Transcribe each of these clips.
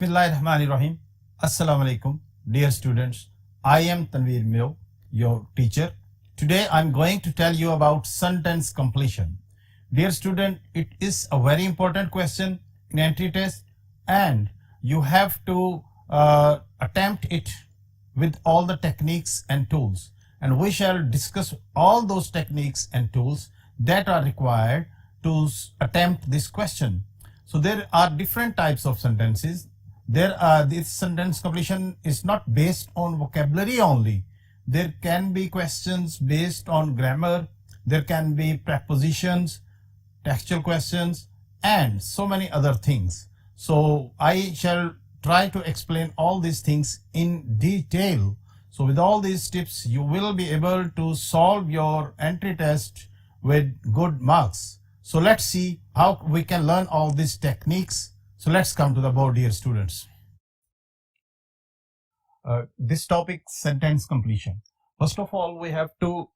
Bismillahirrahmanirrahim. Assalamu alaikum, dear students. I am Tanveer Mio, your teacher. Today I'm going to tell you about sentence completion. Dear student, it is a very important question in entry test, and you have to attempt it with all the techniques and tools. And we shall discuss all those techniques and tools that are required to attempt this question. So there are different types of sentences. This sentence completion is not based on vocabulary only. There can be questions based on grammar. There can be prepositions, textual questions, and so many other things. So I shall try to explain all these things in detail. So with all these tips, you will be able to solve your entry test with good marks. So let's see how we can learn all these techniques. So let's come to the board, dear students. This topic, sentence completion. First of all, we have to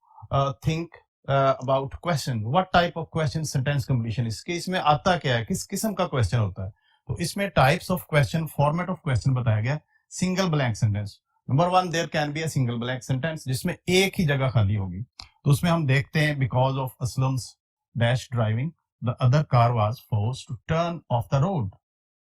think about question. What type of question sentence completion is? कि इसमें आता क्या है, किस किस्म का question होता है? तो इसमें types of question, format of question बताया गया. Single blank sentence. Number one, there can be a single blank sentence जिसमें एक ही जगह खाली होगी. तो उसमें हम देखते हैं, because of Aslam's dash driving the other car was forced to turn off the road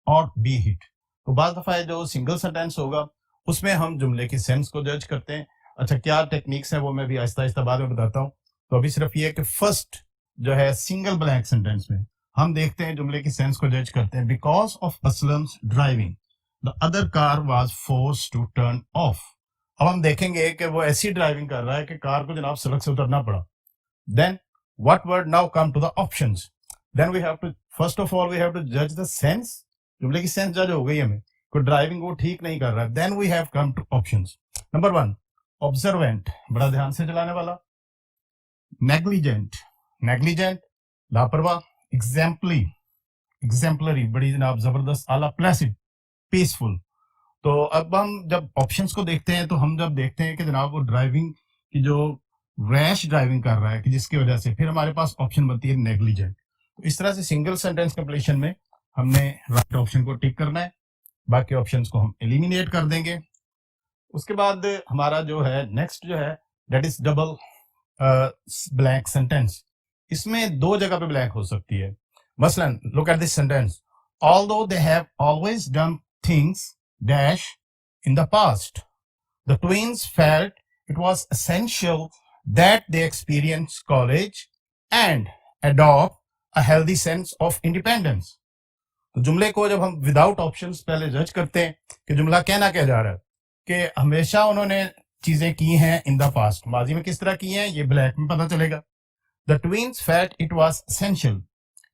और बी हिट. तो बाज़ दफा जो सिंगल सेंटेंस होगा उसमें हम जुमले की सेंस को जज करते हैं. अच्छा, क्या टेक्निक्स है वो मैं भी आहिस्ता आहिस्ता बाद में बताता हूँ. तो अभी सिर्फ ये कि फर्स्ट जो है सिंगल ब्लैंक सेंटेंस में हम देखते हैं जुमले की सेंस को जज करते हैं. Because of Aslam's driving the other car was forced to turn off. अब हम देखेंगे कि वो ऐसी ड्राइविंग कर रहा है कि कार को जनाब सड़क से उतरना पड़ा. Then what word now come to the options. Then we have to first of all we have to जज द सेंस. जुमले की सेंस जज हो गई हमें, कोई ड्राइविंग वो ठीक नहीं कर रहा है. Then we have come to options. Number one, observant, बड़ा ध्यान से चलाने वाला. नेग्लिजेंट, नेग्लिजेंट लापरवाह. एग्जाम्पलरी, बड़ी जनाब जबरदस्त आला. Placid, peaceful. तो अब हम जब ऑप्शंस को देखते हैं तो हम जब देखते हैं कि जनाब वो ड्राइविंग की जो रैश ड्राइविंग कर रहा है कि जिसकी वजह से फिर हमारे पास ऑप्शन बनती है नेग्लिजेंट. तो इस तरह से सिंगल सेंटेंस कंप्लीशन में हमने राइट ऑप्शन को टिक करना है, बाकी ऑप्शंस को हम एलिमिनेट कर देंगे. उसके बाद हमारा जो है नेक्स्ट जो है that is double blank sentence. इसमें दो जगह पे ब्लैंक हो सकती है. मसलन look at this sentence. Although they have always done things dash in the past, the twins felt it was essential that they experience college and adopt a healthy sense of independence. तो जुमले को जब हम without options पहले जज करते हैं कि जुमला कहना क्या जा रहा है कि हमेशा उन्होंने चीजें की हैं इन द पास्ट, माजी में किस तरह की हैं ये ब्लैक में पता चलेगा. The twins felt it was essential,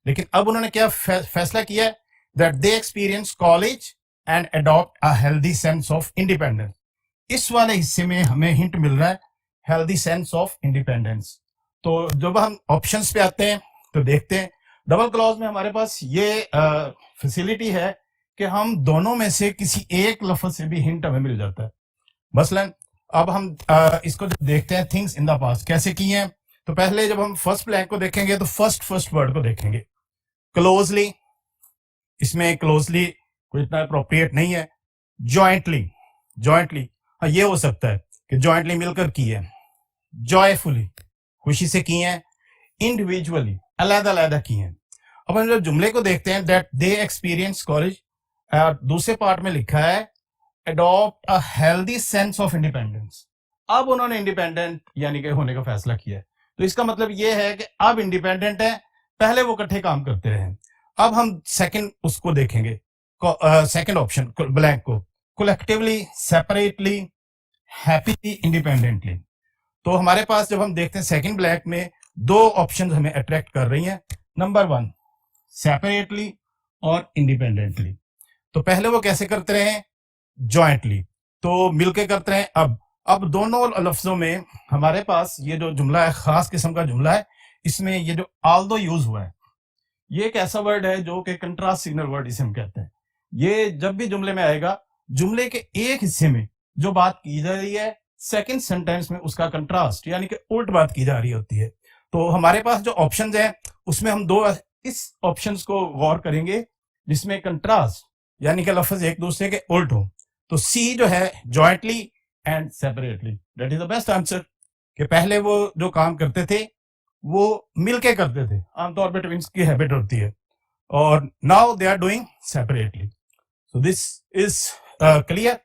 लेकिन अब उन्होंने क्या फैसला किया है that they experience college and adopt a healthy sense of independence. इस वाले हिस्से में हमें हिंट मिल रहा है हेल्दी सेंस ऑफ इंडिपेंडेंस. तो जब हम ऑप्शंस पे आते हैं तो देखते हैं डबल क्लॉज में हमारे पास ये फैसिलिटी है कि हम दोनों में से किसी एक लफ्ज से भी हिंट हमें मिल जाता है. मसलन अब हम इसको जब देखते हैं थिंग्स इन द पास्ट कैसे किए हैं, तो पहले जब हम फर्स्ट ब्लैंक को देखेंगे तो फर्स्ट वर्ड को देखेंगे. क्लोजली, इसमें क्लोजली कोई इतना अप्रोप्रिएट नहीं है. जॉइंटली, हाँ ये हो सकता है कि जॉइंटली मिलकर की है. जॉयफुली, खुशी से की है. इंडिविजुअली, अलग-अलग की हैं. अब हम जब जुमले को देखते हैं दैट दे एक्सपीरियंस कॉलेज, दूसरे पार्ट में लिखा है adopt a healthy sense of independence. अब उन्होंने इंडिपेंडेंट यानी कि होने का फैसला किया है. तो इसका मतलब ये है कि अब इंडिपेंडेंट है, पहले वो इकट्ठे काम करते रहे. अब हम सेकंड उसको देखेंगे, सेकंड ऑप्शन ब्लैंक को. Collectively, separately, happily, independently. तो हमारे पास जब हम देखते हैं सेकंड ब्लैंक में दो ऑप्शन हमें अट्रैक्ट कर रही हैं. नंबर वन, सेपरेटली और इंडिपेंडेंटली. तो पहले वो कैसे करते रहे, जॉइंटली, तो मिलके करते रहे. अब दोनों लफ्जों में हमारे पास ये जो जुमला है खास किस्म का जुमला है. इसमें ये जो आल्दो यूज हुआ है ये एक ऐसा वर्ड है जो कि कंट्रास्ट सिग्नल वर्ड इसे हम कहते हैं. ये जब भी जुमले में आएगा, जुमले के एक हिस्से में जो बात की जा रही है सेकंड सेंटेंस में उसका कंट्रास्ट यानी कि उल्ट बात की जा रही होती है. तो हमारे पास जो ऑप्शंस हैं उसमें हम दो इस ऑप्शंस को गौर करेंगे जिसमें कंट्रास्ट यानी कि लफ्ज एक दूसरे के उल्ट हो, तो सी जो है jointly and separately, that is the best answer. कि पहले वो जो काम करते थे वो मिलके करते थे, आमतौर पे ट्विंस की हैबिट होती है, और now they are doing separately. So this is clear.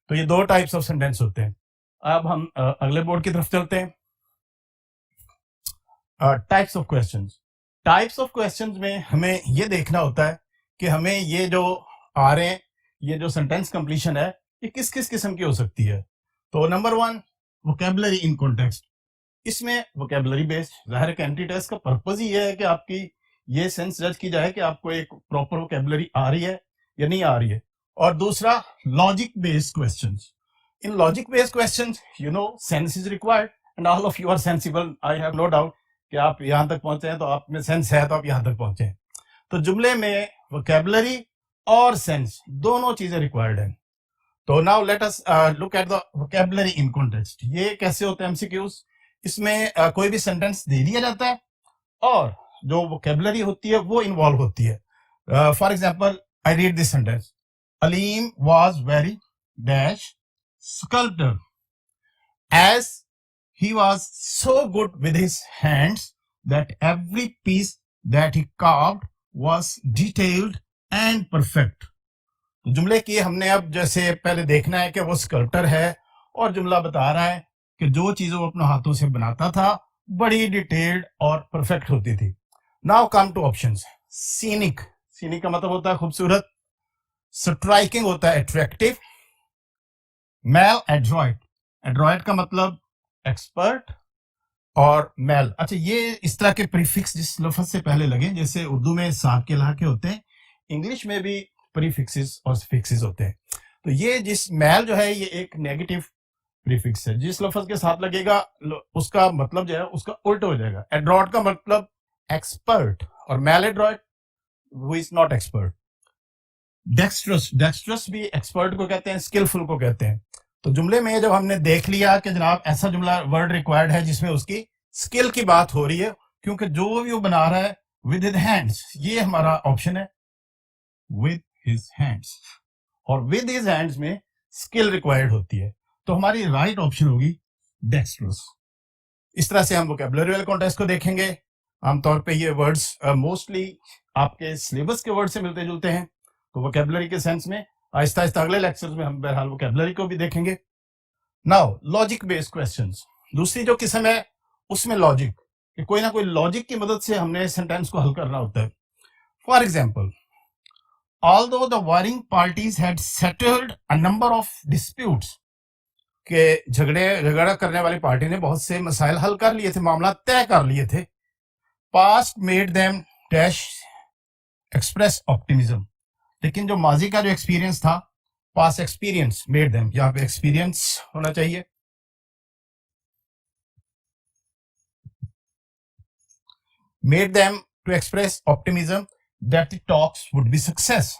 तो ये दो टाइप्स ऑफ सेंटेंस होते हैं। अब हम अगले बोर्ड की तरफ चलते हैं। Types of questions. Types of questions में हमें ये देखना होता है कि हमें ये जो आ रहे हैं, ये जो सेंटेंस कंप्लीशन है, ये किस किस किस्म की हो सकती है। तो number one, vocabulary in context. इसमें वोकेबलरी बेस्ड, जाहिर है एंटी टेस्ट का पर्पज ही है कि आपकी ये सेंस जज की जाए कि आपको एक प्रॉपर वोकेबलरी आ रही है या नहीं आ रही है। और दूसरा, logic based questions. In logic based questions you know sense is required and all of you are sensible, I have no doubt कि आप यहां तक पहुंचे हैं, तो आप में सेंस है तो आप यहां तक पहुंचे हैं। तो जुमले में वोकेबलरी और सेंस दोनों चीजें रिक्वायर्ड है। तो now let us look at the vocabulary in context. ये कैसे होते हैं एमसीक्यूज। इसमें कोई भी सेंटेंस दे दिया जाता है और जो वोकेबलरी होती है वो इन्वॉल्व होती है। For example, I read this sentence, Aleem was very dash sculptor as he was so good with his hands that every piece that he carved was detailed and perfect. तो जुमले की हमने अब जैसे पहले देखना है कि वो स्कल्प्टर है और जुमला बता रहा है कि जो चीजें वो अपने हाथों से बनाता था बड़ी डिटेल्ड और परफेक्ट होती थी। Now come to options. Scenic, scenic का मतलब होता है खूबसूरत। स्ट्राइकिंग होता है अट्रैक्टिव। मैल एड्रॉइट, एड्रॉइट का मतलब एक्सपर्ट। और मैल, अच्छा ये इस तरह के प्रीफिक्स जिस लफ्ज से पहले लगे, जैसे उर्दू में साक के ला के होते हैं, इंग्लिश में भी प्रीफिक्सेस और फिक्सेस होते हैं। तो ये जिस मैल जो है ये एक नेगेटिव प्रीफिक्स है, जिस लफ्ज के साथ लगेगा उसका मतलब जो है उसका उल्ट हो जाएगा। एड्रॉइट का मतलब एक्सपर्ट, और maladroit who is not expert. Dexterous, dexterous भी एक्सपर्ट को कहते हैं, स्किलफुल को कहते हैं। तो जुमले में जब हमने देख लिया कि जनाब ऐसा जुमला वर्ड रिक्वायर्ड है जिसमें उसकी स्किल की बात हो रही है, क्योंकि जो भी वो बना रहा है विद हिज हैंड्स, ये हमारा ऑप्शन है, विद हिज हैंड्स। और विद हिज हैंड्स में स्किल रिक्वायर्ड होती है, तो हमारी राइट ऑप्शन होगी डेक्स्ट्रस। इस तरह से हम वोकैबुलरी वाले कॉन्टेक्स्ट को देखेंगे। आमतौर पे ये वर्ड्स मोस्टली आपके सिलेबस के वर्ड से मिलते जुलते हैं, तो वोकैबुलरी के सेंस में आहिस्ता आहिस्ता अगले लेक्चर्स में हम बहरहाल वोकैबुलरी को भी देखेंगे। नाउ लॉजिक बेस्ड क्वेश्चंस, दूसरी जो किस्म है उसमें लॉजिक, कि कोई ना कोई लॉजिक की मदद से हमने सेंटेंस को हल करना होता है। For example, although the warring parties had settled a number of disputes, के झगड़ा करने वाली पार्टी ने बहुत से मसाइल हल कर लिए थे, मामला तय कर लिए थे। Past made them dash express optimism, लेकिन जो माजी का जो एक्सपीरियंस था, पास्ट एक्सपीरियंस मेड देम, यहाँ पे एक्सपीरियंस होना चाहिए। Made them to express optimism that the talks would be success,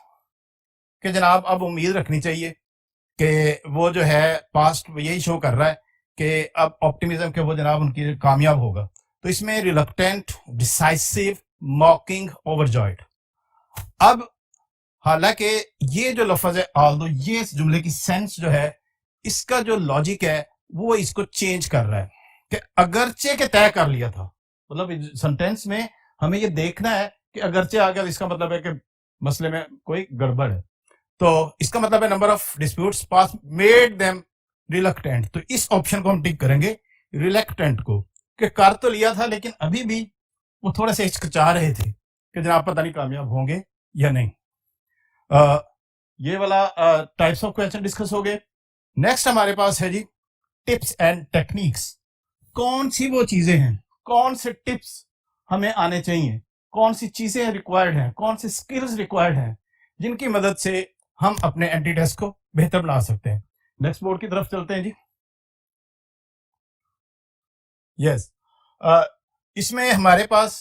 कि जनाब अब उम्मीद रखनी चाहिए कि वो जो है पास्ट यही शो कर रहा है कि अब ऑप्टिमिज्म के वो जनाब उनकी कामयाब होगा। तो इसमें रिलक्टेंट, डिसाइसिव, मॉकिंग, ओवरजॉयड। अब हालांकि ये जो लफ्ज है ऑल्दो, ये इस जुमले की सेंस जो है, इसका जो लॉजिक है वो इसको चेंज कर रहा है कि अगरचे के तय कर लिया था। मतलब सेंटेंस में हमें ये देखना है कि अगरचे आ गया, इसका मतलब है कि मसले में कोई गड़बड़ है। तो इसका मतलब है number of disputes pass made them reluctant, तो इस ऑप्शन को हम टिक करेंगे, रिलक्टेंट को, कि कर तो लिया था लेकिन अभी भी वो थोड़े से हिचकिचा रहे थे कि जनाब पता नहीं कामयाब होंगे या नहीं। ये वाला टाइप्स ऑफ क्वेश्चन डिस्कस हो गए। नेक्स्ट हमारे पास है जी टिप्स एंड टेक्निक्स। कौन सी वो चीजें हैं, कौन से टिप्स हमें आने चाहिए, कौन सी चीजें रिक्वायर्ड हैं, कौन सी स्किल्स रिक्वायर्ड हैं जिनकी मदद से हम अपने एंटी टेस्ट को बेहतर बना सकते हैं। नेक्स्ट बोर्ड की तरफ चलते हैं जी। यस, इसमें हमारे पास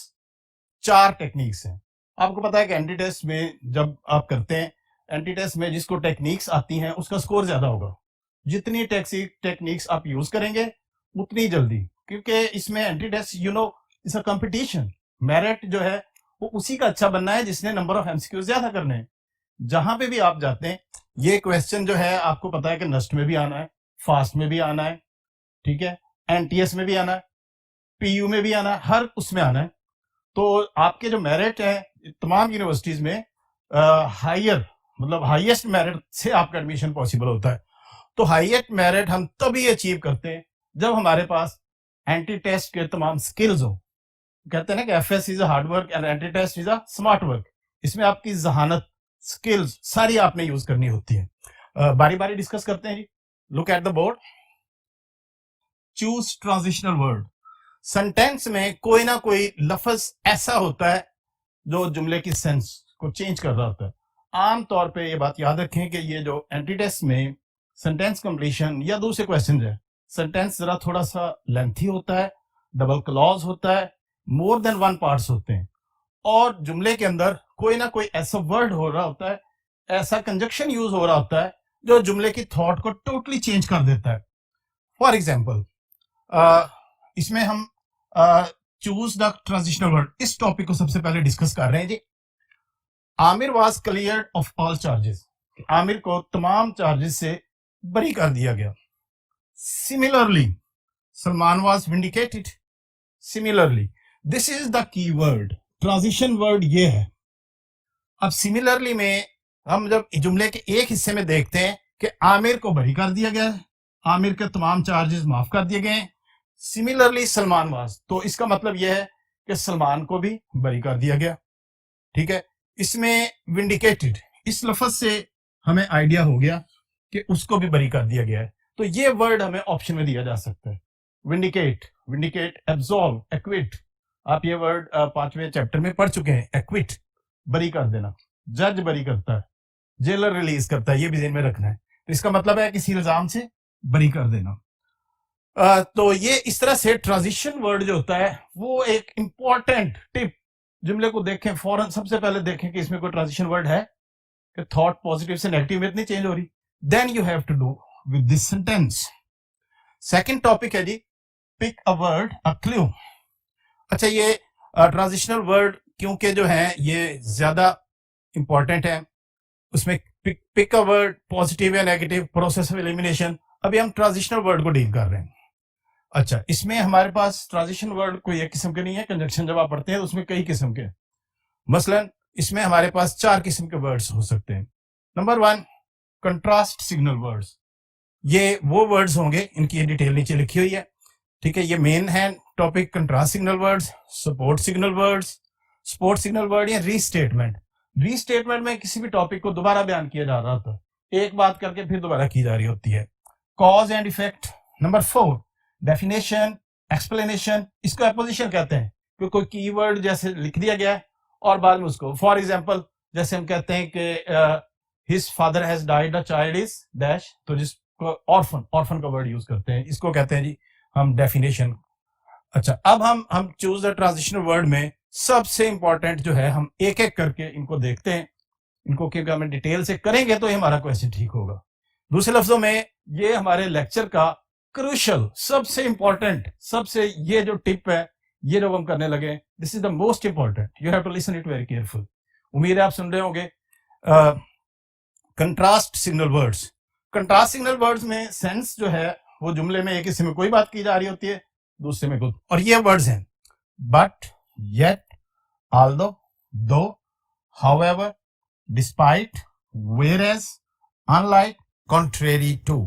4 टेक्निक्स हैं। आपको पता है कि एंटी टेस्ट में जब आप करते हैं, एंटी टेस्ट में जिसको टेक्निक्स आती हैं उसका स्कोर ज्यादा होगा। जितनी टेक्निक्स आप यूज करेंगे उतनी जल्दी, क्योंकि इसमें entry test you know it's a competition. Merit जो है वो उसी का अच्छा बनना है जिसने नंबर ऑफ एमसीक्यू ज्यादा करने हैं। जहां पे भी आप जाते हैं, ये क्वेश्चन जो है आपको पता है कि नस्ट में भी आना है, फास्ट में भी आना है, ठीक है, एनटीएस में भी आना है, पीयू में भी आना है, हर उसमें आना है। तो आपके जो मेरिट है तमाम यूनिवर्सिटीज में हायर मतलब हाईएस्ट मेरिट से आपका एडमिशन पॉसिबल होता है। तो हाईएस्ट मेरिट हम तभी अचीव करते हैं जब हमारे पास एंटी टेस्ट के तमाम स्किल्स हो। कहते हैं ना कि FS is a hard work and entry test is a smart work. इसमें आपकी जहानत, स्किल्स सारी आपने यूज करनी होती है। बारी बारी डिस्कस करते हैं जी। Look at the board. Choose transitional word. Sentence में कोई ना कोई लफ्ज ऐसा होता है जो जुमले की सेंस को चेंज कर रहा होता है। आमतौर पे ये बात याद रखें कि ये जो एंटीटेस्ट में सेंटेंस कंप्लीशन या दूसरे क्वेश्चन है, सेंटेंस जरा थोड़ा सा लेंथी होता है, डबल क्लॉज होता है, मोर देन वन पार्ट्स होते हैं, और जुमले के अंदर कोई ना कोई ऐसा वर्ड हो रहा होता है, ऐसा कंजक्शन यूज हो रहा होता है जो जुमले की थॉट को टोटली चेंज कर देता है। फॉर एग्जाम्पल, इसमें हम चूज द ट्रांजिशनल वर्ड, इस टॉपिक को सबसे पहले डिस्कस कर रहे हैं जी। Aamir was cleared of all charges. Aamir को तमाम चार्जेस से बरी कर दिया गया। Similarly Salman was vindicated. Similarly, this is the key word, transition word ये है। अब सिमिलरली में हम जब जुमले के एक हिस्से में देखते हैं कि आमिर को बरी कर दिया गया है, आमिर के तमाम चार्जेस माफ कर दिए गए हैं। सिमिलरली सलमान वाज, तो इसका मतलब यह है कि सलमान को भी बरी कर दिया गया। ठीक है, इसमें विंडिकेटेड इस लफ्ज से हमें आइडिया हो गया कि उसको भी बरी कर दिया गया है। तो ये वर्ड हमें ऑप्शन में दिया जा सकता है। Vindicate, vindicate, absolve, equity. आप ये वर्ड 5वें चैप्टर में पढ़ चुके हैं। एक्विट, बरी कर देना, जज बरी करता है, जेलर रिलीज करता है, ये भी ध्यान में रखना है। तो इसका मतलब है किसी इल्जाम से बरी कर देना। तो ये इस तरह से ट्रांजिशन वर्ड जो होता है वो एक इंपॉर्टेंट टिप, जुमले को देखें फौरन सबसे पहले देखें कि इसमें कोई ट्रांजिशन वर्ड है कि थॉट पॉजिटिव से नेगेटिव में इतनी चेंज हो रही, then you have to do with this sentence. Second topic है जी, pick a word, a clue. अच्छा, ये ट्रांजिशनल वर्ड क्योंकि जो है ये ज्यादा इंपॉर्टेंट है, उसमें पिक अ वर्ड, पॉजिटिव या नेगेटिव, प्रोसेस ऑफ एलिमिनेशन। अभी हम ट्रांजिशनल वर्ड को डील कर रहे हैं। अच्छा, इसमें हमारे पास ट्रांजिशन वर्ड कोई एक किस्म के नहीं है, कंजक्शन जब आप पढ़ते हैं तो उसमें कई किस्म के, मसलन इसमें हमारे पास 4 किस्म के वर्ड्स हो सकते हैं। Number 1, contrast signal words. ये वो वर्ड्स होंगे, इनकी डिटेल नीचे लिखी हुई है, ठीक है। ये मेन है topic, contrast signal words, support signal words. Support signal word या रीस्टेटमेंट। रीस्टेटमेंट में किसी भी टॉपिक को दोबारा बयान किया जा रहा होता है, एक बात करके फिर दोबारा की जा रही होती है। Cause and effect. Number 4, definition, explanation. इसको एपोजिशन कहते हैं कि कोई कीवर्ड जैसे लिख दिया गया है और बाद में उसको, फॉर एग्जांपल जैसे हम कहते हैं कि his father has died, a child is dash, तो जिसको ऑर्फन, ऑर्फन का वर्ड यूज करते हैं, इसको कहते हैं जी हम डेफिनेशन। अच्छा, अब हम चूज द ट्रांजिशनल वर्ड में सबसे इंपॉर्टेंट जो है, हम एक एक करके इनको देखते हैं। इनको क्योंकि हमें डिटेल से करेंगे तो ये हमारा क्वेश्चन ठीक होगा। दूसरे लफ्जों में ये हमारे लेक्चर का क्रूशल, सबसे इंपॉर्टेंट, सबसे ये जो टिप है, ये जब हम करने लगे, this is the most important, you have to listen it very careful. उम्मीद है आप सुन रहे होंगे। Contrast signal words. Contrast signal words में सेंस जो है वो जुमले में एक हिस्से में कोई बात की जा रही होती है, दूसरे में कुछ, और ये वर्ड्स हैं but, yet, although, though, however, despite, whereas, unlike, contrary to।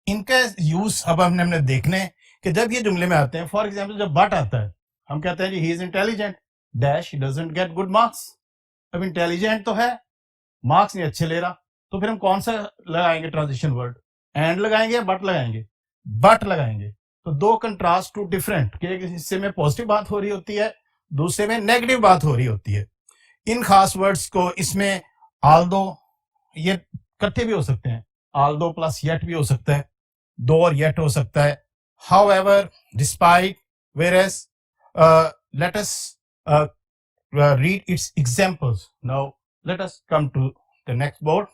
इनका यूज अब हमने देखने कि जब ये जुमले में आते हैं, फॉर एग्जाम्पल जब बट आता है, हम कहते हैं he is intelligent dash, he doesn't get good marks. अब इंटेलिजेंट तो है, मार्क्स नहीं अच्छे ले रहा, तो फिर हम कौन सा लगाएंगे ट्रांजिशन वर्ड, एंड लगाएंगे, बट लगाएंगे, बट लगाएंगे। तो दो कंट्रास्ट, टू डिफरेंट, कि एक हिस्से में पॉजिटिव बात हो रही होती है, दूसरे में नेगेटिव बात हो रही होती है। इन खास वर्ड्स को इसमें आल्दो, ये इकट्ठे भी हो सकते हैं, आल्दो प्लस येट भी हो सकता है, दो और येट हो सकता है, however, despite, whereas. Let us read its examples. Now let us come to the next board.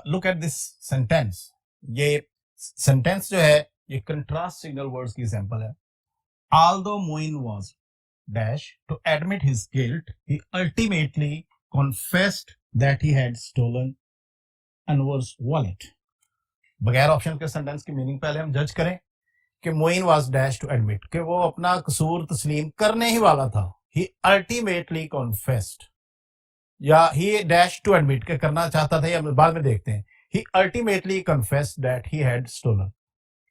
Look at this sentence. ये sentence जो है ये contrast signal words की example है। Although Moin was, dash to admit his guilt, he ultimately confessed that he had stolen Anwar's wallet. बगैर option के sentence की meaning पहले हम जज करें कि Moin was dash to admit कि वो अपना कसूर तस्लीम करने ही वाला था. ही अल्टीमेटली कॉन्फेस्ड या ही डैश टू एडमिट के करना चाहता था या बाद में देखते हैं. He ultimately confessed that he had stolen.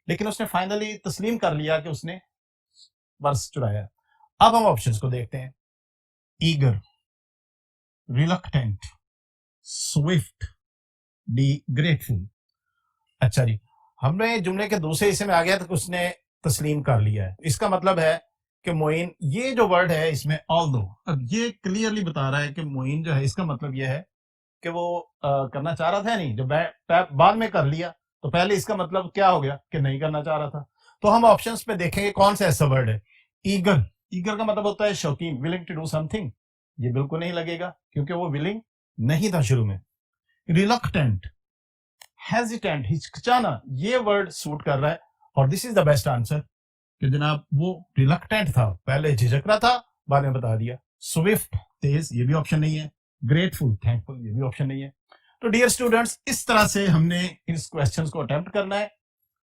लेकिन उसने फाइनली तस्लीम कर लिया कि उसने पर्स चुराया. अब हम ऑप्शंस को देखते हैं. Eager, reluctant, Swift, D grateful. अच्छा जी, हमने जुमले के दूसरे हिस्से में आ गया तो उसने तस्लीम कर लिया है. इसका मतलब है कि मोइन, ये जो वर्ड है इसमें ऑल्दो, अब ये क्लियरली बता रहा है कि मोइन जो है इसका मतलब ये है कि वो करना चाह रहा था नहीं, जब बाद में कर लिया तो पहले इसका मतलब क्या हो गया कि नहीं करना चाह रहा था. तो हम ऑप्शंस में देखेंगे कौन सा ऐसा वर्ड है. ईगर, ईगर का मतलब होता है शौकीन, विलिंग टू डू समथिंग. ये बिल्कुल नहीं लगेगा क्योंकि वो विलिंग नहीं था शुरू में. रिलक्टेंट, हेजिटेंट, हिचकिचाना, ये वर्ड सूट कर रहा है और this is the best answer कि जनाब वो रिलक्टेंट था, पहले झिझक रहा था, बाद में बता दिया. स्विफ्ट, तेज, ये भी ऑप्शन नहीं है. ग्रेटफुल, थैंकफुल, ये भी ऑप्शन नहीं है. तो डियर स्टूडेंट्स, इस तरह से हमने इस क्वेश्चंस को अटेम्प्ट करना है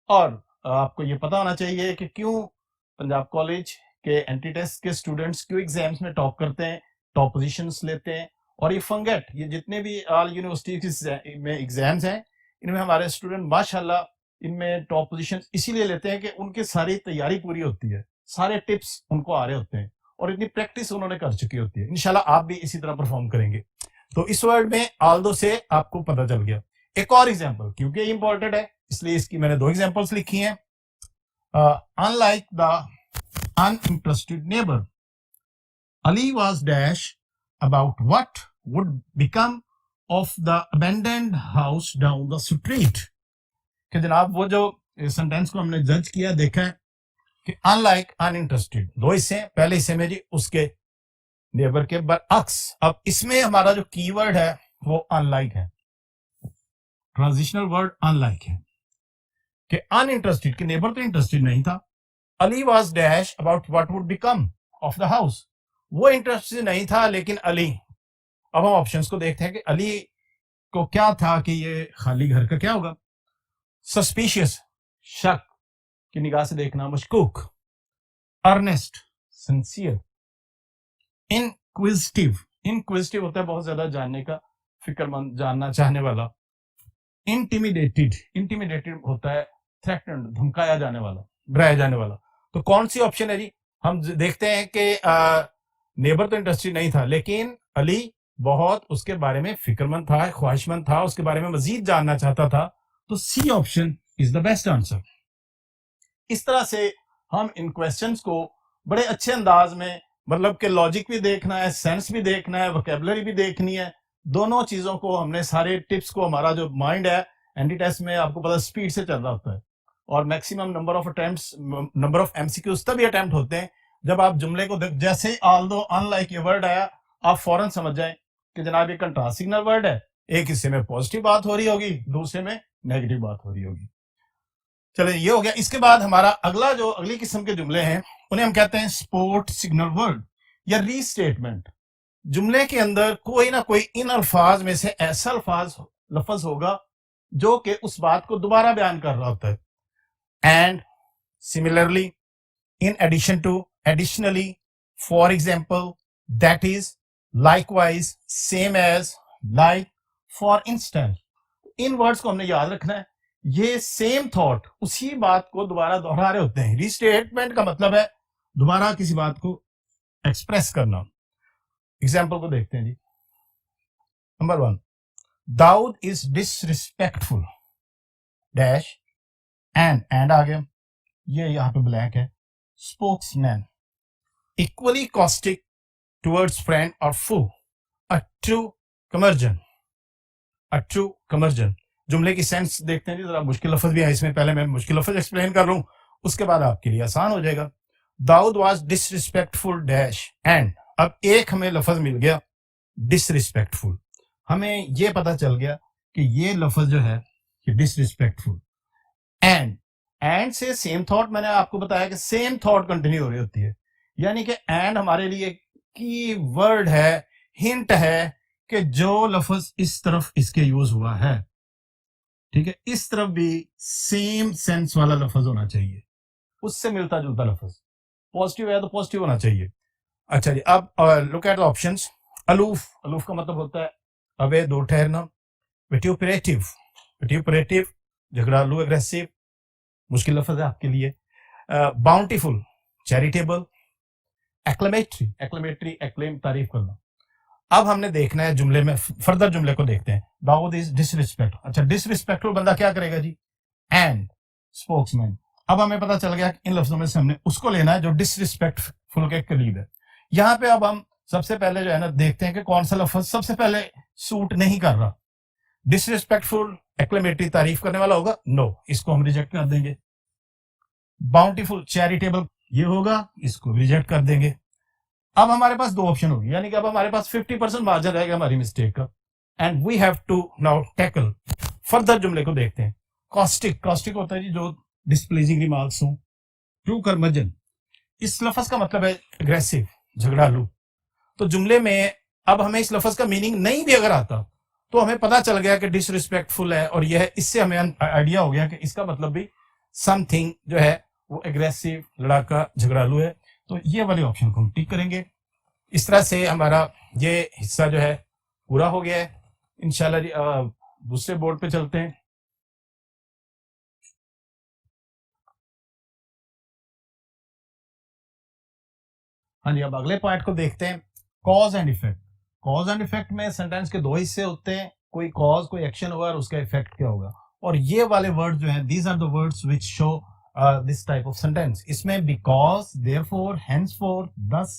और आपको ये पता होना चाहिए कि क्यों पंजाब कॉलेज के एंटी टेस्ट के स्टूडेंट्स क्यों एग्जाम्स में टॉप करते हैं, टॉप पोजीशंस लेते हैं. और ये फंगेट, ये जितने भी ऑल यूनिवर्सिटी में एग्जाम्स हैं, इनमें हमारे स्टूडेंट माशाल्लाह इनमें टॉप पोजीशन इसीलिए लेते हैं कि उनकी सारी तैयारी पूरी होती है, सारे टिप्स उनको आ रहे होते हैं और इतनी प्रैक्टिस उन्होंने कर चुकी होती है. इंशाल्लाह आप भी इसी तरह परफॉर्म करेंगे. तो इस वर्ड में आल्दो से आपको पता चल गया. एक और एग्जांपल, क्योंकि इंपॉर्टेंट है इसलिए इसकी मैंने 2 एग्जांपल्स लिखी हैं. Unlike the uninterested neighbour, Ali was dash about what would become of the abandoned house down the street. कि जनाब वो जो सेंटेंस को हमने जज किया, देखा है कि अनलाइक अनइंटरेस्टेड, 2 हिस्से हैं. पहले हिस्से में जी उसके नेबर के बरअक्स. अब इसमें हमारा जो कीवर्ड है वो अनलाइक है, ट्रांजिशनल वर्ड अनलाइक है कि अनइंटरेस्टेड के नेबर तो इंटरेस्टेड नहीं था. Ali was dash about what would become of the house, वो इंटरेस्टेड नहीं था लेकिन अली. अब हम ऑप्शंस को देखते हैं कि अली को क्या था कि ये खाली घर का क्या होगा. सस्पिशियस, शक की निगाह से देखना, मशकूक. Earnest, sincere. इनक्विजिटिव, इनक्विजिटिव होता है बहुत ज्यादा जानने का, फिक्रमंद, जानना चाहने वाला. इंटिमिडेटेड, इंटिमिडेटेड होता है थ्रेटन्ड, धमकाया जाने वाला, डराया जाने वाला. तो कौन सी ऑप्शन है जी. हम देखते हैं कि नेबर तो इंटरेस्टेड नहीं था लेकिन अली बहुत उसके बारे में फिक्रमंद था, ख्वाहिशमंद था, उसके बारे में मजीद जानना चाहता था. तो C option is the best answer. इस तरह से हम इन क्वेश्चंस को बड़े अच्छे अंदाज में, मतलब कि लॉजिक भी देखना है, सेंस भी देखना है, वोकैबुलरी भी देखनी है, दोनों चीजों को हमने, सारे टिप्स को, हमारा जो माइंड है एंटी टेस्ट में आपको पता स्पीड से चल रहा होता है और maximum number of attempts, number of MCQs तभी अटेम्प्ट होते हैं जब आप जुमले को जैसे ही ऑल्दो अनलाइक ये वर्ड आया आप फौरन समझ जाएं कि जनाब ये कंट्रास्ट सिग्नल वर्ड है. एक हिस्से में पॉजिटिव बात हो रही होगी, दूसरे में नेगेटिव बात हो रही होगी. चलिए ये हो गया. इसके बाद हमारा अगला जो अगली किस्म के जुमले हैं उन्हें हम कहते हैं सपोर्ट सिग्नल वर्ड या रीस्टेटमेंट. जुमले के अंदर कोई ना कोई इन अल्फाज में से ऐसा लफज होगा जो कि उस बात को दोबारा बयान कर रहा होता है. And, similarly, in addition to, additionally, for example, that is, likewise, same as, like, for instance. इन वर्ड्स को हमने याद रखना है. ये सेम थॉट, उसी बात को दोबारा दोहरा रहे होते हैं. रीस्टेटमेंट का मतलब है दोबारा किसी बात को एक्सप्रेस करना. एग्जाम्पल को देखते हैं जी. Number 1, Dawood is disrespectful dash and आ गया, ये यहां पे ब्लैंक है. Spokesman, equally caustic towards friend और foe, a true कमर्जन, a true कमर्जन. जुमले की सेंस देखते हैं जी, जरा मुश्किल लफ्ज भी है इसमें, पहले मैं मुश्किल लफ्ज एक्सप्लेन कर रहा हूं, उसके बाद आपके लिए आसान हो जाएगा. Dawood was disrespectful dash and. अब एक हमें लफ्ज मिल गया डिसरिस्पेक्टफुल, हमें यह पता चल गया कि ये लफ्ज जो है कि डिसरिस्पेक्टफुल. एंड से सेम थॉट, मैंने आपको बताया कि सेम थॉट कंटिन्यू हो रही होती है यानी कि एंड हमारे लिए की वर्ड है, हिंट है कि जो लफ्ज इस तरफ इसके यूज हुआ है, ठीक है, इस तरफ भी सेम सेंस वाला लफ्ज होना चाहिए, उससे मिलता जुलता लफ्ज। पॉजिटिव है तो पॉजिटिव होना चाहिए। अच्छा जी, अब look at the options. Aloof, aloof का मतलब होता है अवे, दूर ठहरना। विट्यूपरेटिव, विट्यूपरेटिव झगड़ालू, एग्रेसिव, मुश्किल लफ्ज है आपके लिए। Bountiful, charitable. Acclamatory, acclamatory acclaim, तारीफ करना। अब हमने देखना है जुमले में, फर्दर जुमले को देखते हैं। Dawood is disrespect. अच्छा, डिसरिस्पेक्टफुल बंदा क्या करेगा जी? And spokesman. अब हमें पता चल गया कि इन लफ्जों में से हमने उसको लेना है जो डिसरिस्पेक्टफुल के करीब है। यहां पे अब हम सबसे पहले जो है ना देखते हैं कि कौन सा लफ्ज सबसे पहले सूट नहीं कर रहा। डिसरिस्पेक्टफुल एक्लेमेटरी, तारीफ करने वाला होगा, नो, इसको हम रिजेक्ट कर देंगे। बाउंटीफुल चैरिटेबल, ये होगा, इसको रिजेक्ट कर देंगे। अब हमारे पास दो ऑप्शन होगी, यानी कि अब हमारे पास 50% मार्जिन रहेगा हमारी मिस्टेक का। And we have to now tackle further जुमले को देखते हैं। कॉस्टिक, कॉस्टिक होता है जी जो डिस्प्लेजिंग रिमार्क्स हो। ट्रू कर्मजन, इस लफ्ज का मतलब है अग्रेसिव, झगड़ालू। तो जुमले में अब हमें इस लफ्ज का मीनिंग नहीं भी अगर आता तो हमें पता चल गया कि डिसरिस्पेक्टफुल है, और यह इससे हमें आइडिया हो गया कि इसका मतलब भी समथिंग जो है वो एग्रेसिव, लड़ाका, झगड़ालू है। तो ये वाले ऑप्शन को हम टिक करेंगे। इस तरह से हमारा ये हिस्सा जो है पूरा हो गया है। इंशाल्लाह जी दूसरे बोर्ड पे चलते हैं। हाँ जी, अब अगले पॉइंट को देखते हैं, cause and effect. Cause and effect में सेंटेंस के दो हिस्से होते हैं, कोई कॉज, कोई एक्शन होगा और उसका इफेक्ट क्या होगा। और ये वाले वर्ड जो हैं, these are the words which show this type of sentence. इसमें because, therefore, henceforth, thus,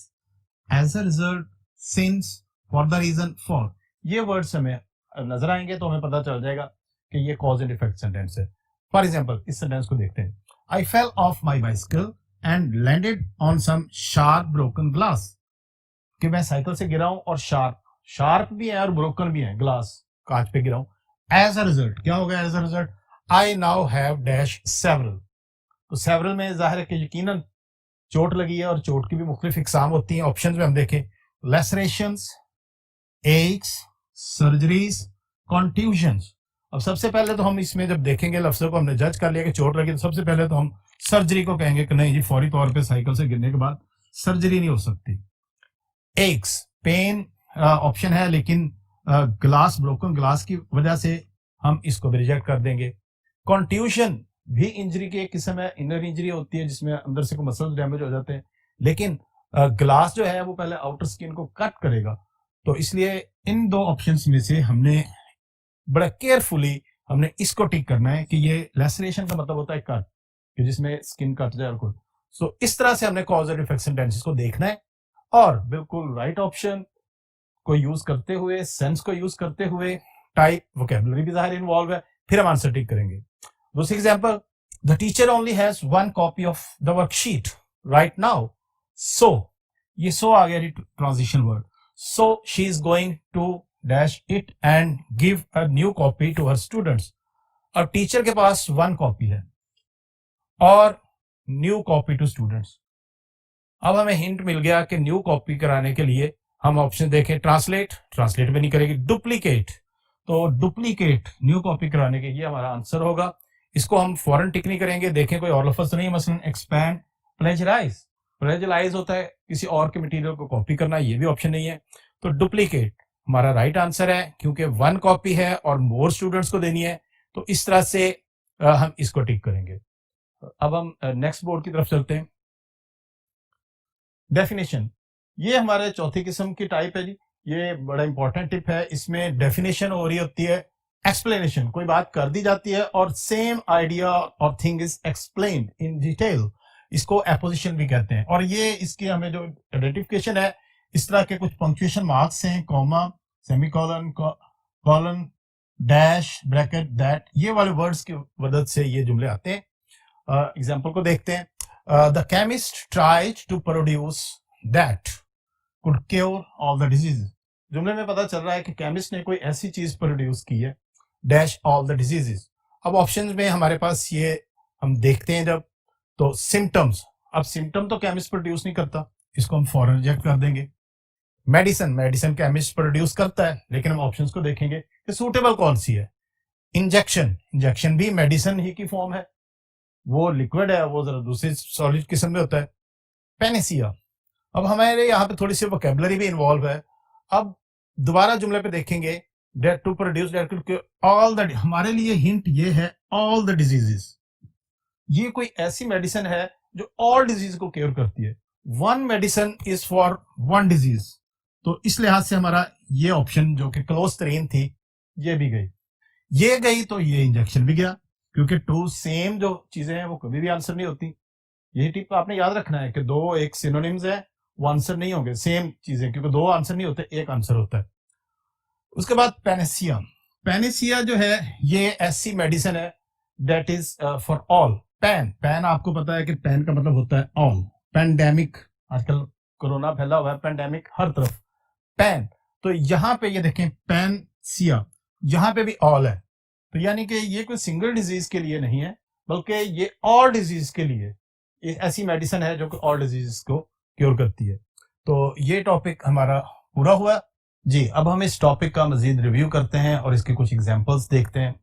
as a result, since, for the reason, for, ये वर्ड्स हमें नजर आएंगे तो हमें पता चल जाएगा कि ये कॉज एंड इफेक्ट सेंटेंस है। फॉर एग्जाम्पल इस सेंटेंस को देखते हैं। I fell off my bicycle and landed on some sharp broken glass. कि मैं साइकिल से गिरा हूं और शार्प, शार्प भी है और ब्रोकन भी है, ग्लास, कांच पे गिरा हूं। एज अ रिजल्ट क्या होगा? As a result I now have dash several. तो सेवरल में जाहिर है कि यकीनन चोट लगी है, और चोट की भी मुख्तलिफ इकसाम होती हैं। ऑप्शन में हम देखें, लेसरेशंस, एक्स, सर्जरीज, कॉन्ट्यूशंस। अब सबसे पहले तो हम इसमें जब देखेंगे लफ्जों को, हमने जज कर लिया कि चोट लगी, तो सबसे पहले तो हम सर्जरी को कहेंगे कि नहीं जी, फौरी तौर पे साइकिल से गिरने के बाद सर्जरी नहीं हो सकती। एक्स, पेन ऑप्शन है, लेकिन ग्लास, ब्रोकन ग्लास की वजह से हम इसको भी रिजेक्ट कर देंगे। कॉन्ट्यूशन भी इंजरी की एक किस्म है, इनर इंजरी होती है जिसमें अंदर से कोई मसल डैमेज हो जाते हैं, लेकिन ग्लास जो है वो पहले आउटर स्किन को कट करेगा। तो इसलिए इन दो ऑप्शंस में से हमने बड़ा केयरफुली हमने इसको टिक करना है कि ये लेसरेशन का मतलब होता है कट, कि जिसमें स्किन कट जाए और कुछ। सो इस तरह से हमने कॉज एंड इफेक्ट सेंटेंसेस को देखना है, और बिल्कुल राइट ऑप्शन को यूज करते हुए, सेंस को यूज करते हुए, टाइप, वोकैबुलरी भी जाहिर इन्वॉल्व है, फिर हम आंसर टिक करेंगे। दूसरी example, the teacher only has one copy of the worksheet right now, so, ये सो आ गया transition word. So she is going to dash it and give a new copy to her students. अब teacher के पास one copy है और new copy to students. अब हमें हिंट मिल गया कि न्यू कॉपी कराने के लिए हम ऑप्शन देखें, ट्रांसलेट, ट्रांसलेट में नहीं करेगी, डुप्लीकेट, तो डुप्लीकेट न्यू कॉपी कराने के, ये हमारा आंसर होगा। इसको हम फौरन टिक नहीं करेंगे, देखें कोई और लफ्ज तो नहीं, मसलन एक्सपैंड, प्लेजराइज, प्लेजराइज होता है किसी और के मटेरियल को कॉपी करना, ये भी ऑप्शन नहीं है। तो डुप्लीकेट हमारा राइट आंसर है, क्योंकि वन कॉपी है और मोर स्टूडेंट्स को देनी है, तो इस तरह से हम इसको टिक करेंगे। अब हम नेक्स्ट बोर्ड की तरफ चलते हैं। डेफिनेशन, ये हमारे चौथी किस्म की टाइप है जी, ये बड़ा इंपॉर्टेंट टिप है। इसमें डेफिनेशन हो रही होती है एक्सप्लेनेशन, कोई बात कर दी जाती है और सेम आइडिया और thing is explained in detail, इसको एपोजिशन भी कहते हैं। और ये इसकी हमें जो आइडेंटिफिकेशन है, इस तरह के कुछ पंक्चुएशन मार्क्स हैं, comma, semicolon, colon, dash, bracket, that, ये वाले वर्ड्स की मदद से ये जुमले आते हैं। एग्जाम्पल को देखते हैं। The chemist tried to produce that could cure all the disease. जुमले में पता चल रहा है कि केमिस्ट ने कोई ऐसी चीज प्रोड्यूस की है, डैश ऑल द डिजीजेस। अब ऑप्शन में हमारे पास ये हम देखते हैं जब, तो सिम्टम्स, अब सिम्टम तो केमिस्ट प्रोड्यूस नहीं करता, इसको हम फौरन रिजेक्ट कर देंगे। मेडिसिन, मेडिसिन केमिस्ट प्रोड्यूस करता है, लेकिन हम ऑप्शंस को देखेंगे कि सूटेबल कौन सी है। इंजेक्शन, इंजेक्शन भी मेडिसिन ही की फॉर्म है, वो लिक्विड है, वो जरा दूसरी सॉलिड किस्म में होता है। पेनिसिया, अब हमारे यहाँ पे थोड़ी सी वोकेबलरी भी इन्वॉल्व है। अब दोबारा जुमले पे देखेंगे, that to produce that all the, हमारे लिए हिंट ये है ऑल द डिजीजेस। ये कोई ऐसी मेडिसिन है जो ऑल डिजीज को क्योर करती है। One medicine is for one disease. तो इस लिहाज से हमारा ये ऑप्शन जो कि क्लोज तरीन थी, ये भी गई। ये गई तो ये इंजेक्शन भी गया, क्योंकि टू सेम जो चीजें हैं वो कभी भी आंसर नहीं होती। यही टिप आपने याद रखना है कि दो एक सिनोनिम्स है, वो आंसर नहीं होंगे सेम चीजें, क्योंकि दो आंसर नहीं होते, एक आंसर होता है। उसके बाद पेनेसिया, पेनेसिया जो है ये ऐसी मेडिसिन है that is for all. Pan, pan आपको पता है कि पैन का मतलब होता है ऑल। पेंडेमिक, आजकल कोरोना फैला हुआ है, पेंडेमिक हर तरफ, पैन। तो यहां पे ये देखें पेनसिया, यहां पे भी ऑल है, तो यानी कि ये कोई सिंगल डिजीज के लिए नहीं है, बल्कि ये ऑल डिजीज के लिए ये ऐसी मेडिसिन है जो कि ऑल डिजीज को क्योर करती है। तो ये टॉपिक हमारा पूरा हुआ जी। अब हम इस टॉपिक का मजीद रिव्यू करते हैं और इसके कुछ एग्जांपल्स देखते हैं।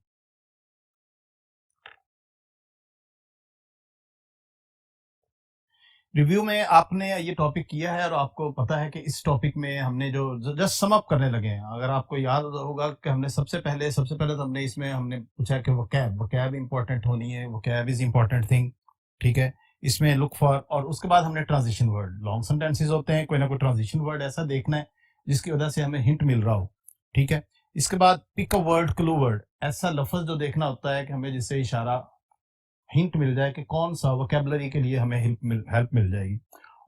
रिव्यू में आपने ये टॉपिक किया है और आपको पता है कि इस टॉपिक में हमने जो जस्ट सम अप करने लगे हैं। अगर आपको याद होगा कि हमने सबसे पहले तो हमने इसमें हमने पूछा कि वोकैब इंपॉर्टेंट होनी है, वोकैब इज इंपॉर्टेंट थिंग, ठीक है। इसमें लुक फॉर, और उसके बाद हमने ट्रांजिशन वर्ड, लॉन्ग सेंटेंसेस होते हैं, कोई ना कोई ट्रांजिशन वर्ड ऐसा देखना है जिसकी वजह से हमें हिंट मिल रहा हो, ठीक है। इसके बाद pick a word, clue word, ऐसा लफ्ज जो देखना होता है कि हमें जिससे इशारा हिंट मिल जाए कि कौन सा वोकैबुलरी के लिए हमें हेल्प मिल जाएगी।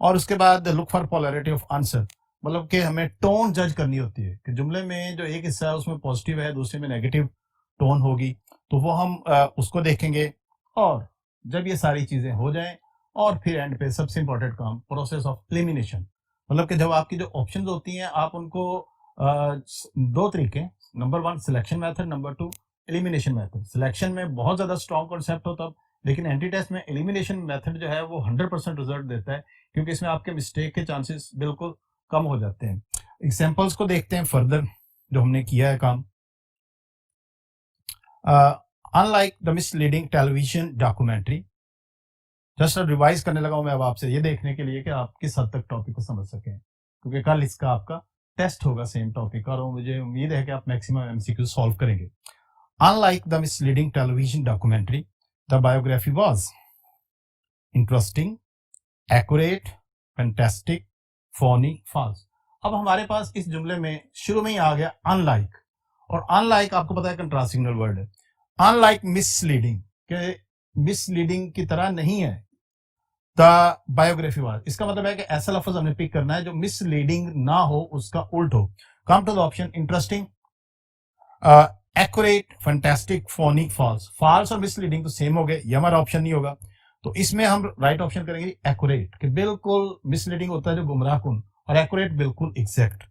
और उसके बाद look for polarity of answer, मतलब कि हमें टोन जज करनी होती है कि जुमले में जो एक हिस्सा है उसमें पॉजिटिव है, दूसरे में नेगेटिव टोन होगी, तो वो हम उसको देखेंगे। और जब ये सारी चीजें हो जाएं, और फिर एंड पे सबसे इंपॉर्टेंट काम, प्रोसेस ऑफ एलिमिनेशन, मतलब कि जब आपकी जो ऑप्शंस होती हैं आप उनको दो तरीके, number one selection method, number two elimination method. Selection में बहुत ज्यादा स्ट्रॉन्ग कॉन्सेप्ट होता है, लेकिन एंटी टेस्ट में एलिमिनेशन मेथड जो है वो 100% रिजल्ट देता है, क्योंकि इसमें आपके मिस्टेक के चांसेस बिल्कुल कम हो जाते हैं। एग्जांपल्स को देखते हैं फर्दर जो हमने किया है काम। Unlike the misleading television documentary, just revise करने लगा हूं मैं अब आपसे ये देखने के लिए कि आप किस हद तक टॉपिक को समझ सकें, क्योंकि कल इसका आपका टेस्ट होगा सेम टॉपिक का, और मुझे उम्मीद है कि आप मैक्सिमम एमसीक्यू सॉल्व करेंगे। Unlike the misleading television documentary, the biography was interesting, accurate, fantastic, funny, false. अब हमारे पास इस जुमले में शुरू में ही आ गया अनलाइक, और अनलाइक आपको पता है कंट्रास्टिंगल वर्ड है। अनलाइक मिसलीडिंग, के मिसलीडिंग की तरह नहीं है द बायोग्राफी वाज, इसका मतलब है कि ऐसा लफ्ज हमने पिक करना है जो मिसलीडिंग ना हो, उसका उल्ट हो। Come to the option interesting, accurate, fantastic, phoney, false. False और मिसलीडिंग तो सेम हो गए, ये हमारा ऑप्शन नहीं होगा, तो इसमें हम राइट ऑप्शन करेंगे एक्यूरेट, कि बिल्कुल मिसलीडिंग होता है जो गुमराहकुन, और एक्यूरेट बिल्कुल एग्जैक्ट।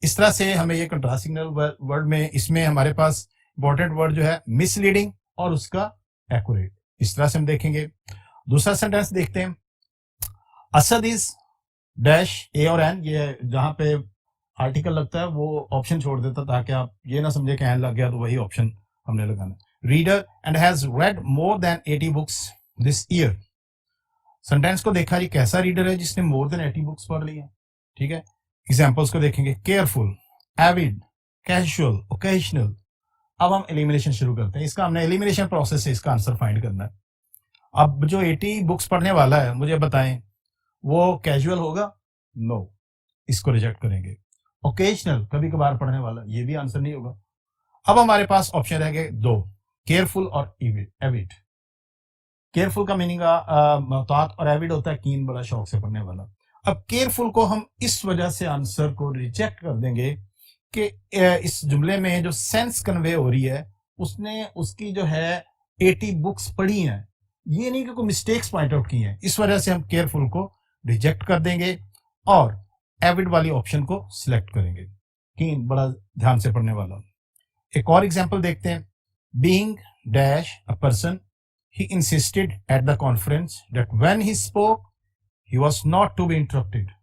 इस तरह से हमें ये कंट्रास्टिंगल वर्ड में इसमें हमारे पास इंपॉर्टेंट वर्ड जो है मिसलीडिंग और उसका एक्यूरेट, इस तरह से हम देखेंगे। दूसरा सेंटेंस देखते हैं। असद इज डैश ए और एन, ये जहां पे आर्टिकल लगता है वो ऑप्शन छोड़ देता, ताकि आप ये ना समझे कि एन लग गया तो वही ऑप्शन हमने लगाना। Reader and has red more than 80 books this year. Sentence को देखा जी, कैसा रीडर है जिसने मोर देन 80 बुक्स पढ़ ली है, ठीक है। एग्जांपल्स को देखेंगे, केयरफुल, एविड, कैजुअल, ओकेजनल। अब हम एलिमिनेशन शुरू करते हैं, इसका हमने एलिमिनेशन प्रोसेस से इसका आंसर फाइंड करना है। अब जो 80 बुक्स पढ़ने वाला है मुझे बताएं, वो कैजुअल होगा? नो, इसको रिजेक्ट करेंगे। ओकेजनल, कभी कभार पढ़ने वाला, ये भी आंसर नहीं होगा। अब हमारे पास ऑप्शन रह गए दो, केयरफुल और एविड। केयरफुल का मीनिंग मोहतात, और एविड होता है कीन, बड़ा शौक से पढ़ने वाला। अब केयरफुल को हम इस वजह से आंसर को रिजेक्ट कर देंगे कि इस जुमले में जो सेंस कन्वे हो रही है, उसने उसकी जो है 80 बुक्स पढ़ी हैं, ये नहीं कि कोई मिस्टेक्स पॉइंट आउट की हैं, इस वजह से हम केयरफुल को रिजेक्ट कर देंगे और एविड वाली ऑप्शन को सिलेक्ट करेंगे, कीन, बड़ा ध्यान से पढ़ने वाला। एक और एग्जांपल देखते हैं। Being dash a person, he insisted at the conference that when he spoke he was not to be interrupted।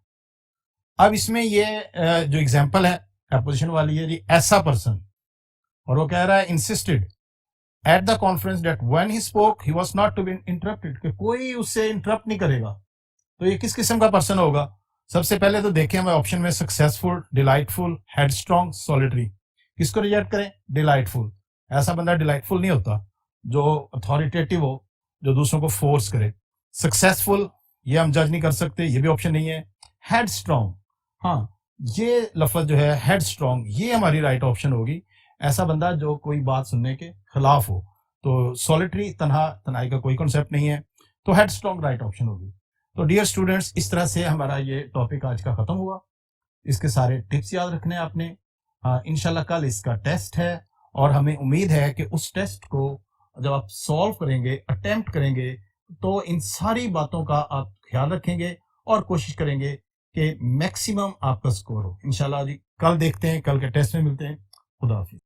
अब इसमें ये जो एग्जांपल है अपोजिशन वाली है जी, ऐसा पर्सन, और वो कह रहा है insisted at the conference that when he spoke he was not to be interrupted, कि कोई उससे इंटरप्ट नहीं करेगा। तो ये किस किस्म का पर्सन होगा? सबसे पहले तो देखें हमें ऑप्शन में, सक्सेसफुल, डिलाइटफुल, हेडस्ट्रॉन्ग, सॉलिटरी। किसको रिजेक्ट करें? डिलाइटफुल। ऐसा बंदा डिलाइटफुल नहीं होता जो अथॉरिटेटिव हो, जो दूसरों को फोर्स करे। सक्सेसफुल, ये हम जज नहीं कर सकते, ये भी ऑप्शन नहीं है। हेडस्ट्रॉन्ग, हाँ, ये लफ्ज जो है हेडस्ट्रॉन्ग, ये हमारी राइट ऑप्शन होगी। ऐसा बंदा जो कोई बात सुनने के खिलाफ हो। तो सॉलिटरी, तनहा तनाई का कोई कॉन्सेप्ट नहीं है, तो हेडस्ट्रॉन्ग राइट ऑप्शन होगी। तो डियर स्टूडेंट्स, इस तरह से हमारा ये टॉपिक आज का खत्म हुआ। इसके सारे टिप्स याद रखने हैं आपने। इंशाल्लाह कल इसका टेस्ट है, और हमें उम्मीद है कि उस टेस्ट को जब आप सॉल्व करेंगे, अटेम्प्ट करेंगे, तो इन सारी बातों का आप ख्याल रखेंगे और कोशिश करेंगे कि मैक्सिमम आपका स्कोर हो। इंशाल्लाह जी, कल देखते हैं, कल के टेस्ट में मिलते हैं। खुदा हाफिज।